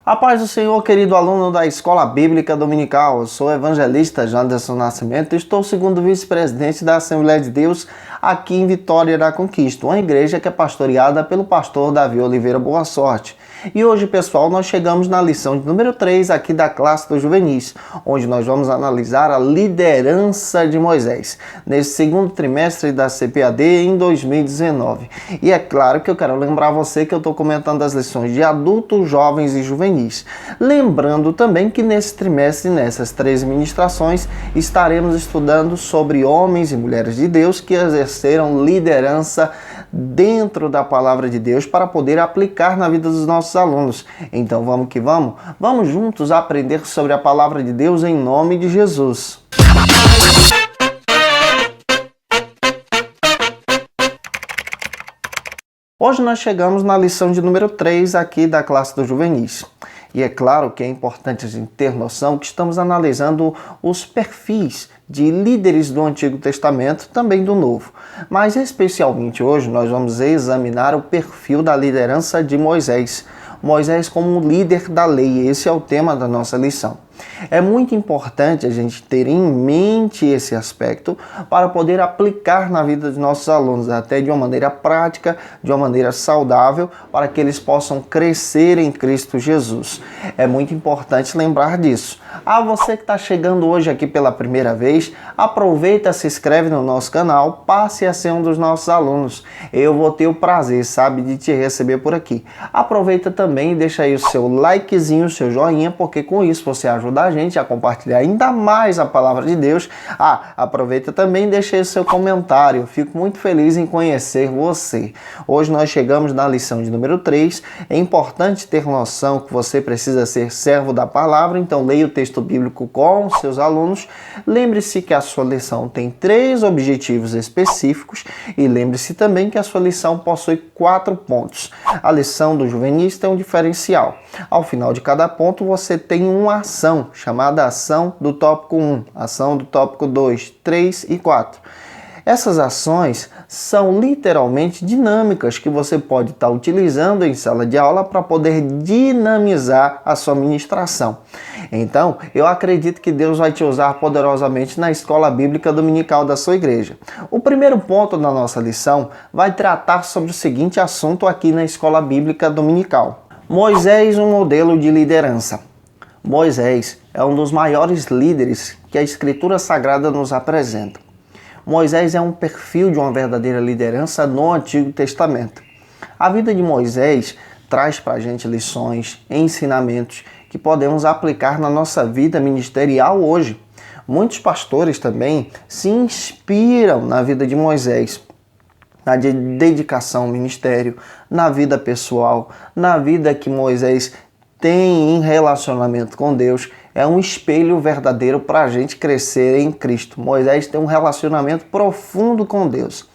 A paz do Senhor, querido aluno da Escola Bíblica Dominical. Eu sou o evangelista Janderson Nascimento e estou segundo vice-presidente da Assembleia de Deus aqui em Vitória da Conquista, uma igreja que é pastoreada pelo pastor Davi Oliveira Boa Sorte. E hoje, pessoal, nós chegamos na lição de número 3 aqui da classe dos juvenis, onde nós vamos analisar a liderança de Moisés, nesse segundo trimestre da CPAD em 2019. E é claro que eu quero lembrar você que eu estou comentando as lições de adultos, jovens e juvenis. Lembrando também que nesse trimestre, nessas 3 ministrações, estaremos estudando sobre homens e mulheres de Deus que exerceram liderança dentro da palavra de Deus para poder aplicar na vida dos nossos alunos. Então vamos que vamos? Vamos juntos aprender sobre a palavra de Deus em nome de Jesus. Hoje nós chegamos na lição de número 3 aqui da classe dos juvenis. E é claro que é importante a gente ter noção que estamos analisando os perfis de líderes do Antigo Testamento, também do Novo. Mas especialmente hoje nós vamos examinar o perfil da liderança de Moisés. Moisés como líder da lei, esse é o tema da nossa lição. É muito importante a gente ter em mente esse aspecto para poder aplicar na vida dos nossos alunos, até de uma maneira prática, de uma maneira saudável, para que eles possam crescer em Cristo Jesus. É muito importante lembrar disso. Você que está chegando hoje aqui pela primeira vez, aproveita, se inscreve no nosso canal, passe a ser um dos nossos alunos. Eu vou ter o prazer, de te receber por aqui. Aproveita também e deixa aí o seu likezinho, o seu joinha, porque com isso você ajuda a gente a compartilhar ainda mais a palavra de Deus. Aproveita também e deixa aí o seu comentário. Eu fico muito feliz em conhecer você. Hoje nós chegamos na lição de número 3. É importante ter noção que você precisa ser servo da palavra, então leia o texto bíblico com seus alunos. Lembre-se que a sua lição tem 3 objetivos específicos e lembre-se também que a sua lição possui 4 pontos. A lição do juvenis tem um diferencial. Ao final de cada ponto você tem uma ação, chamada ação do tópico 1, ação do tópico 2, 3 e 4. Essas ações são literalmente dinâmicas que você pode estar utilizando em sala de aula para poder dinamizar a sua ministração. Então, eu acredito que Deus vai te usar poderosamente na escola bíblica dominical da sua igreja. O primeiro ponto da nossa lição vai tratar sobre o seguinte assunto aqui na escola bíblica dominical. Moisés, um modelo de liderança. Moisés é um dos maiores líderes que a Escritura Sagrada nos apresenta. Moisés é um perfil de uma verdadeira liderança no Antigo Testamento. A vida de Moisés traz para a gente lições, ensinamentos que podemos aplicar na nossa vida ministerial hoje. Muitos pastores também se inspiram na vida de Moisés, na dedicação ao ministério, na vida pessoal, na vida que Moisés tem em relacionamento com Deus. É um espelho verdadeiro para a gente crescer em Cristo. Moisés tem um relacionamento profundo com Deus.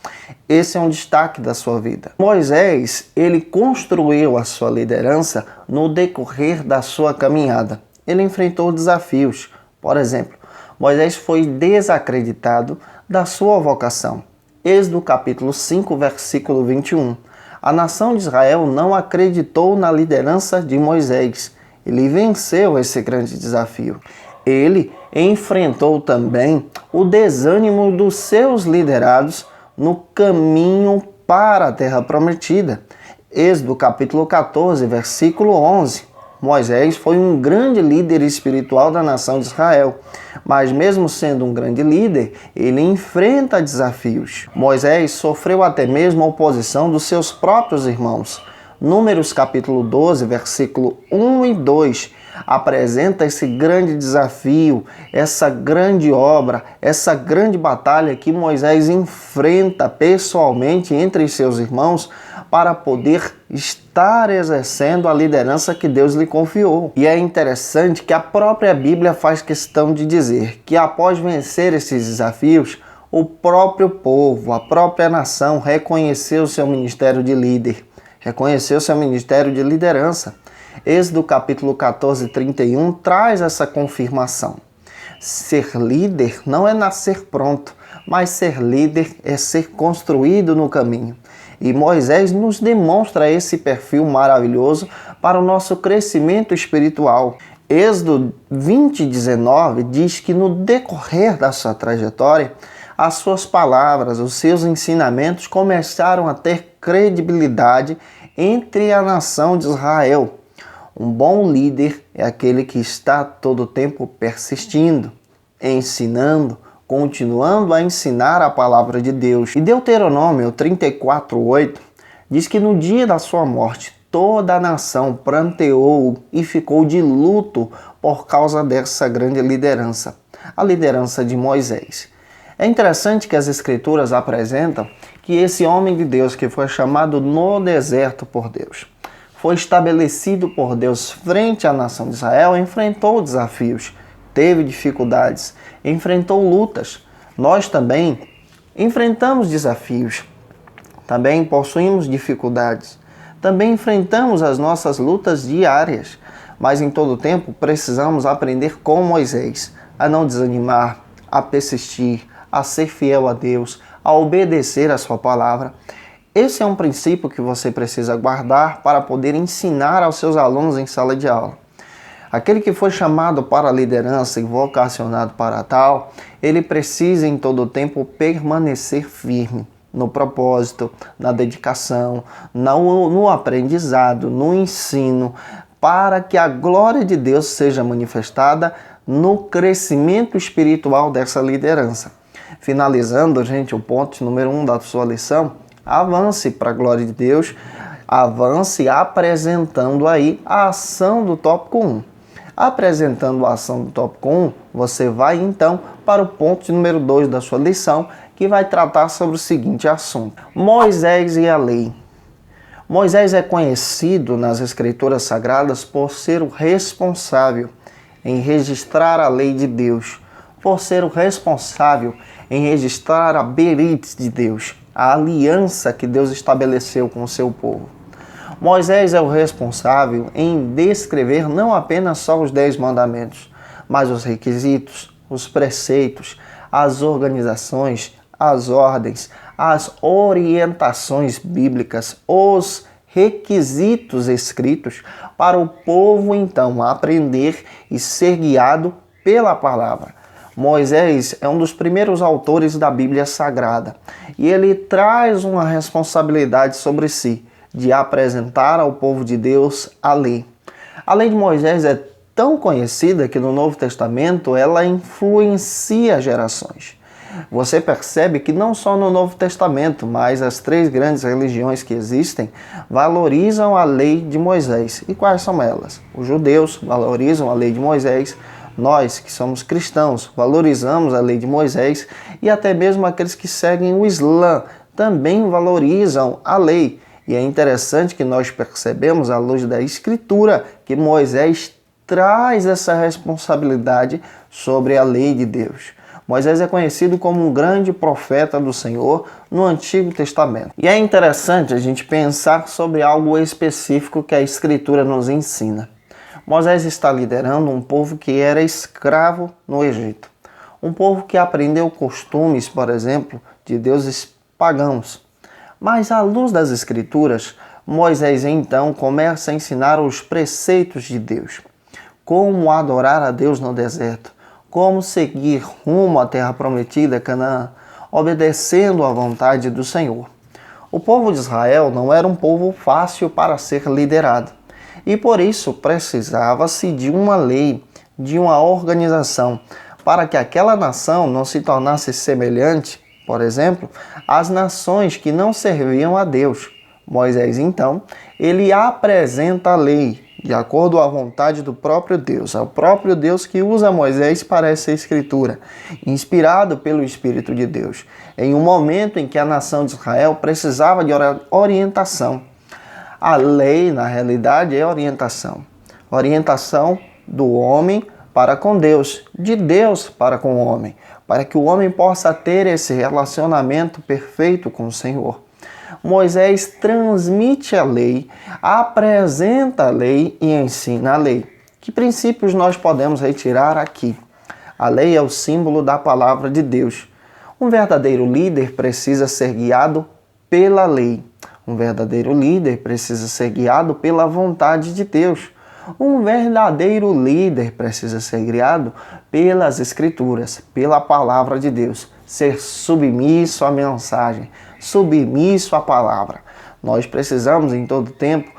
Esse é um destaque da sua vida. Moisés, ele construiu a sua liderança no decorrer da sua caminhada. Ele enfrentou desafios. Por exemplo, Moisés foi desacreditado da sua vocação. Êxodo capítulo 5, versículo 21. A nação de Israel não acreditou na liderança de Moisés. Ele venceu esse grande desafio. Ele enfrentou também o desânimo dos seus liderados no caminho para a terra prometida. Êxodo capítulo 14, versículo 11. Moisés foi um grande líder espiritual da nação de Israel, mas mesmo sendo um grande líder, ele enfrenta desafios. Moisés sofreu até mesmo a oposição dos seus próprios irmãos. Números capítulo 12, versículo 1 e 2, apresenta esse grande desafio, essa grande obra, essa grande batalha que Moisés enfrenta pessoalmente entre seus irmãos para poder estar exercendo a liderança que Deus lhe confiou. E é interessante que a própria Bíblia faz questão de dizer que após vencer esses desafios, o próprio povo, a própria nação reconheceu seu ministério de líder. Reconheceu seu ministério de liderança. Êxodo capítulo 14, 31 traz essa confirmação. Ser líder não é nascer pronto, mas ser líder é ser construído no caminho. E Moisés nos demonstra esse perfil maravilhoso para o nosso crescimento espiritual. Êxodo 20:19 diz que no decorrer da sua trajetória, as suas palavras, os seus ensinamentos começaram a ter credibilidade entre a nação de Israel. Um bom líder é aquele que está todo o tempo persistindo, ensinando, continuando a ensinar a palavra de Deus. E Deuteronômio 34:8 diz que no dia da sua morte, toda a nação pranteou e ficou de luto por causa dessa grande liderança, a liderança de Moisés. É interessante que as Escrituras apresentam que esse homem de Deus, que foi chamado no deserto por Deus, foi estabelecido por Deus frente à nação de Israel, enfrentou desafios, teve dificuldades, enfrentou lutas. Nós também enfrentamos desafios, também possuímos dificuldades, também enfrentamos as nossas lutas diárias, mas em todo tempo precisamos aprender com Moisés a não desanimar, a persistir, a ser fiel a Deus, a obedecer a sua palavra. Esse é um princípio que você precisa guardar para poder ensinar aos seus alunos em sala de aula. Aquele que foi chamado para a liderança e vocacionado para tal, ele precisa em todo o tempo permanecer firme no propósito, na dedicação, no aprendizado, no ensino, para que a glória de Deus seja manifestada no crescimento espiritual dessa liderança. Finalizando, gente, o ponto número 1 da sua lição: avance para a glória de Deus, avance apresentando aí a ação do tópico 1. Apresentando a ação do tópico 1, você vai então para o ponto número 2 da sua lição, que vai tratar sobre o seguinte assunto: Moisés e a lei. Moisés é conhecido nas Escrituras Sagradas por ser o responsável em registrar a lei de Deus, por ser o responsável em registrar a Berit de Deus, a aliança que Deus estabeleceu com o seu povo. Moisés é o responsável em descrever não apenas só os 10 mandamentos, mas os requisitos, os preceitos, as organizações, as ordens, as orientações bíblicas, os requisitos escritos para o povo então aprender e ser guiado pela palavra. Moisés é um dos primeiros autores da Bíblia Sagrada e ele traz uma responsabilidade sobre si de apresentar ao povo de Deus a lei. A lei de Moisés é tão conhecida que no Novo Testamento ela influencia gerações. Você percebe que não só no Novo Testamento, mas as 3 grandes religiões que existem valorizam a lei de Moisés. E quais são elas? Os judeus valorizam a lei de Moisés, nós que somos cristãos valorizamos a lei de Moisés e até mesmo aqueles que seguem o Islã também valorizam a lei. E é interessante que nós percebemos, à luz da Escritura, que Moisés traz essa responsabilidade sobre a lei de Deus. Moisés é conhecido como um grande profeta do Senhor no Antigo Testamento. E é interessante a gente pensar sobre algo específico que a Escritura nos ensina. Moisés está liderando um povo que era escravo no Egito. Um povo que aprendeu costumes, por exemplo, de deuses pagãos. Mas à luz das Escrituras, Moisés então começa a ensinar os preceitos de Deus. Como adorar a Deus no deserto, como seguir rumo à terra prometida, Canaã, obedecendo à vontade do Senhor. O povo de Israel não era um povo fácil para ser liderado, e por isso precisava-se de uma lei, de uma organização, para que aquela nação não se tornasse semelhante, por exemplo, às nações que não serviam a Deus. Moisés, então, ele apresenta a lei, de acordo à vontade do próprio Deus. É o próprio Deus que usa Moisés para essa escritura, inspirado pelo Espírito de Deus, em um momento em que a nação de Israel precisava de orientação. A lei, na realidade, é orientação. Orientação do homem para com Deus, de Deus para com o homem, para que o homem possa ter esse relacionamento perfeito com o Senhor. Moisés transmite a lei, apresenta a lei e ensina a lei. Que princípios nós podemos retirar aqui? A lei é o símbolo da palavra de Deus. Um verdadeiro líder precisa ser guiado pela lei. Um verdadeiro líder precisa ser guiado pela vontade de Deus. Um verdadeiro líder precisa ser guiado pelas Escrituras, pela palavra de Deus. Ser submisso à mensagem, submisso à palavra. Nós precisamos, em todo tempo,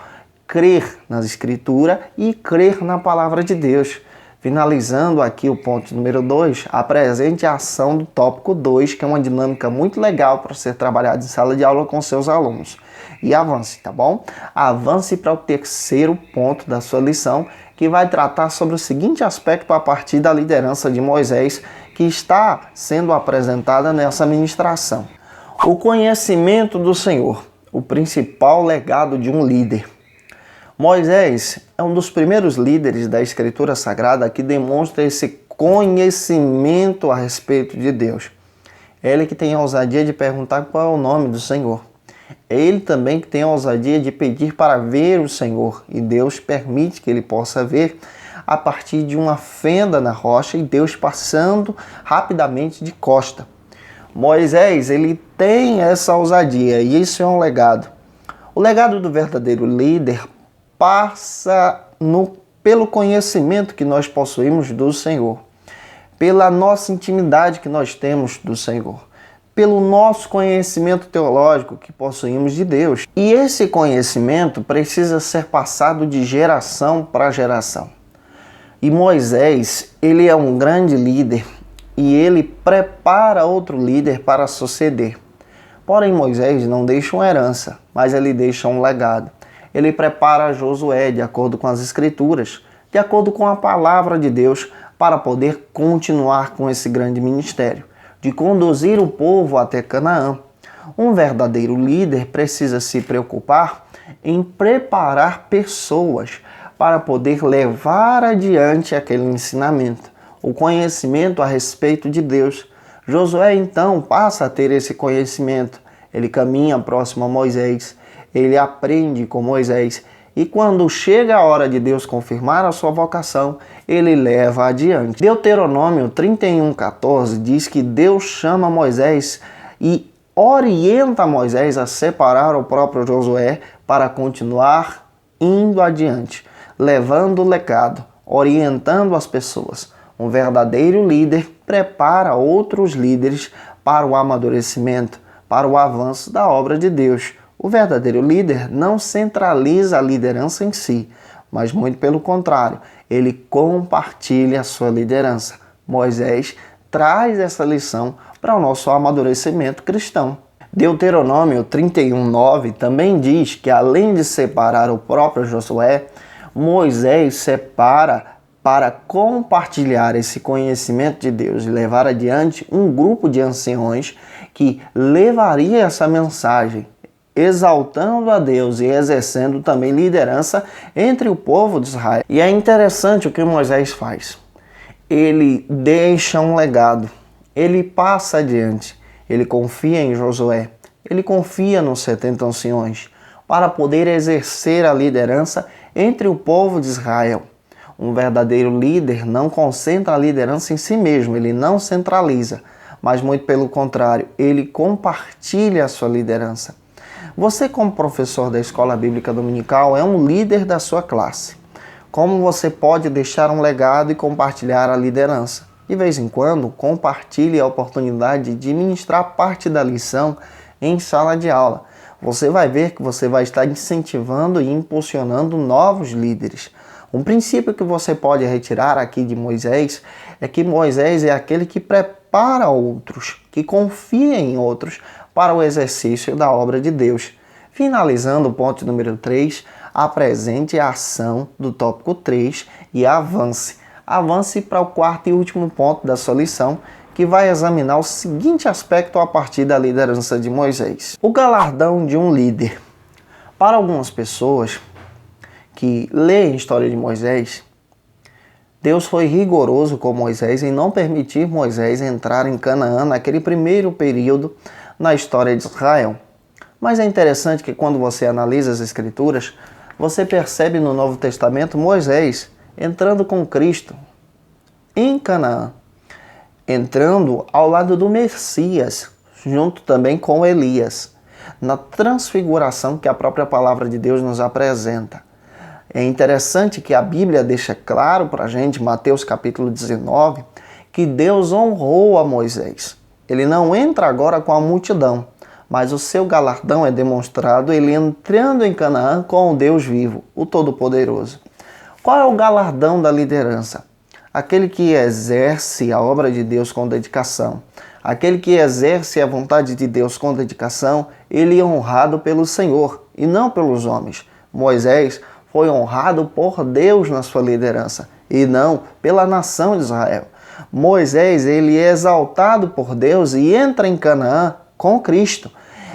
crer nas Escrituras e crer na palavra de Deus. Finalizando aqui o ponto número 2, apresente a ação do tópico 2, que é uma dinâmica muito legal para ser trabalhada em sala de aula com seus alunos. E avance, tá bom? Avance para o terceiro ponto da sua lição, que vai tratar sobre o seguinte aspecto a partir da liderança de Moisés, que está sendo apresentada nessa ministração. O conhecimento do Senhor, o principal legado de um líder. Moisés é um dos primeiros líderes da Escritura Sagrada que demonstra esse conhecimento a respeito de Deus. Ele que tem a ousadia de perguntar qual é o nome do Senhor. É ele também que tem a ousadia de pedir para ver o Senhor. E Deus permite que ele possa ver a partir de uma fenda na rocha e Deus passando rapidamente de costa. Moisés, ele tem essa ousadia e isso é um legado. O legado do verdadeiro líder passa pelo conhecimento que nós possuímos do Senhor, pela nossa intimidade que nós temos do Senhor, pelo nosso conhecimento teológico que possuímos de Deus. E esse conhecimento precisa ser passado de geração para geração. E Moisés, ele é um grande líder e ele prepara outro líder para suceder. Porém, Moisés não deixa uma herança, mas ele deixa um legado. Ele prepara Josué de acordo com as Escrituras, de acordo com a palavra de Deus, para poder continuar com esse grande ministério, de conduzir o povo até Canaã. Um verdadeiro líder precisa se preocupar em preparar pessoas para poder levar adiante aquele ensinamento, o conhecimento a respeito de Deus. Josué então passa a ter esse conhecimento, ele caminha próximo a Moisés, ele aprende com Moisés e quando chega a hora de Deus confirmar a sua vocação, ele leva adiante. Deuteronômio 31:14 diz que Deus chama Moisés e orienta Moisés a separar o próprio Josué para continuar indo adiante, levando o legado, orientando as pessoas. Um verdadeiro líder prepara outros líderes para o amadurecimento, para o avanço da obra de Deus. O verdadeiro líder não centraliza a liderança em si, mas muito pelo contrário, ele compartilha a sua liderança. Moisés traz essa lição para o nosso amadurecimento cristão. Deuteronômio 31:9 também diz que além de separar o próprio Josué, Moisés separa para compartilhar esse conhecimento de Deus e levar adiante um grupo de anciões que levaria essa mensagem, exaltando a Deus e exercendo também liderança entre o povo de Israel. E é interessante o que Moisés faz. Ele deixa um legado, ele passa adiante, ele confia em Josué, ele confia nos 70 anciões para poder exercer a liderança entre o povo de Israel. Um verdadeiro líder não concentra a liderança em si mesmo, ele não centraliza, mas muito pelo contrário, ele compartilha a sua liderança. Você, como professor da Escola Bíblica Dominical, é um líder da sua classe. Como você pode deixar um legado e compartilhar a liderança? De vez em quando, compartilhe a oportunidade de ministrar parte da lição em sala de aula. Você vai ver que você vai estar incentivando e impulsionando novos líderes. Um princípio que você pode retirar aqui de Moisés é que Moisés é aquele que prepara outros, que confia em outros para o exercício da obra de Deus. Finalizando o ponto número 3, apresente a ação do tópico 3 e avance. Avance para o quarto e último ponto da sua lição, que vai examinar o seguinte aspecto a partir da liderança de Moisés. O galardão de um líder. Para algumas pessoas que leem a história de Moisés, Deus foi rigoroso com Moisés em não permitir Moisés entrar em Canaã naquele primeiro período na história de Israel. Mas é interessante que quando você analisa as Escrituras, você percebe no Novo Testamento Moisés entrando com Cristo em Canaã, entrando ao lado do Messias, junto também com Elias. na transfiguração que a própria palavra de Deus nos apresenta. É interessante que a Bíblia deixa claro para a gente, Mateus capítulo 19, que Deus honrou a Moisés. Ele não entra agora com a multidão, mas o seu galardão é demonstrado ele entrando em Canaã com o Deus vivo, o Todo-Poderoso. Qual é o galardão da liderança? Aquele que exerce a obra de Deus com dedicação. Aquele que exerce a vontade de Deus com dedicação, ele é honrado pelo Senhor e não pelos homens. Moisés foi honrado por Deus na sua liderança e não pela nação de Israel. Moisés, ele é exaltado por Deus e entra em Canaã com Cristo.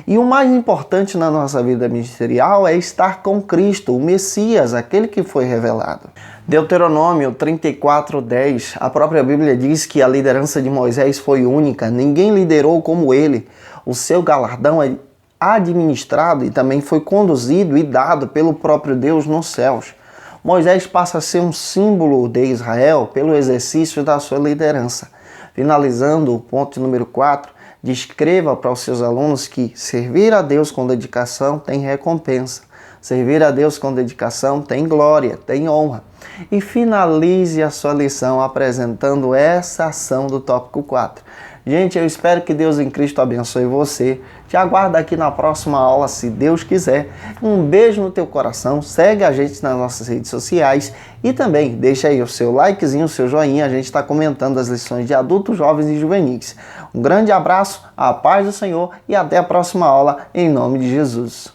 E o mais importante na nossa vida ministerial é estar com Cristo, o Messias, aquele que foi revelado. Deuteronômio 34:10, a própria Bíblia diz que a liderança de Moisés foi única, ninguém liderou como ele. O seu galardão é administrado e também foi conduzido e dado pelo próprio Deus nos céus. Moisés passa a ser um símbolo de Israel pelo exercício da sua liderança. Finalizando o ponto número 4, descreva para os seus alunos que servir a Deus com dedicação tem recompensa. Servir a Deus com dedicação tem glória, tem honra. E finalize a sua lição apresentando essa ação do tópico 4. Gente, eu espero que Deus em Cristo abençoe você. Te aguardo aqui na próxima aula, se Deus quiser. Um beijo no teu coração. Segue a gente nas nossas redes sociais. E também deixa aí o seu likezinho, o seu joinha. A gente está comentando as lições de adultos, jovens e juvenis. Um grande abraço, a paz do Senhor e até a próxima aula, em nome de Jesus.